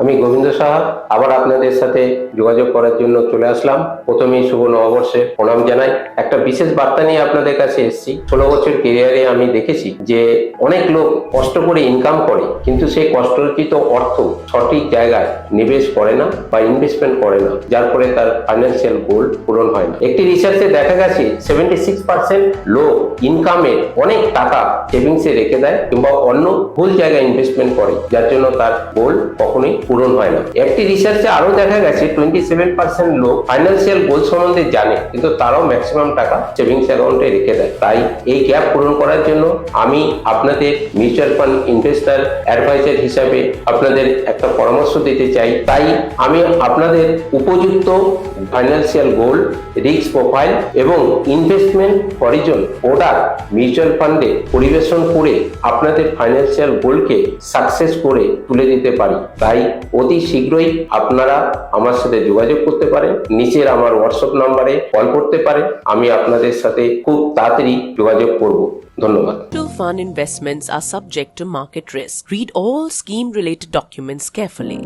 আমি গোবিন্দ সাহা আবার আপনাদের সাথে যোগাযোগ করার জন্য চলে আসলাম। প্রথমেই শুভ নববর্ষে প্রণাম জানাই। একটা বিশেষ বার্তা নিয়ে আপনাদের কাছে এসেছি। 16 বছর ক্যারিয়ারে আমি দেখেছি যে অনেক লোক কষ্ট করে ইনকাম করে, কিন্তু সেই কষ্টার্জিত অর্থ সঠিক জায়গায় নিবেশ করে না বা ইনভেস্টমেন্ট করে না, যার ফলে তার ফাইন্যান্সিয়াল গোল পূরণ হয় না। একটি রিসার্চে দেখা গেছে 76% লোক ইনকামের অনেক টাকা সেভিংসে রেখে দেয় কিংবা অন্য ভুল জায়গায় ইনভেস্টমেন্ট করে, যার জন্য তার গোল কখনোই পূরণ হয় না। একটি রিসার্চে আরো দেখা গেছে 27% লোক ফাইন্যান্সিয়াল গোল সম্বন্ধে জানে, কিন্তু তারাও ম্যাক্সিমাম টাকা সেভিংস অ্যাকাউন্টে রেখে দেয়। তাই এই গ্যাপ পূরণ করার জন্য আমি আপনাদের মিউচুয়াল ফান্ড ইনভেস্টর অ্যাডভাইজার হিসাবে আপনাদের একটা পরামর্শ দিতে চাই। তাই আমি আপনাদের উপযুক্ত ফাইন্যান্সিয়াল গোল, রিস্ক প্রোফাইল এবং ইনভেস্টমেন্ট হরিজন প্রোডাক্ট মিউচুয়াল ফান্ডে পরিবেশন করে আপনাদের ফাইন্যান্সিয়াল গোলকে সাকসেস করে তুলে দিতে পারি। তাই অতি শীঘ্রই আপনারা আমার সাথে যোগাযোগ করতে পারেন। নিচের আমার হোয়াটসঅ্যাপ নাম্বারে কল করতে পারেন। আমি আপনাদের সাথে খুব তাড়াতাড়ি যোগাযোগ করব। ধন্যবাদ। Mutual fund investments are subject to market risk. Read all scheme related documents carefully.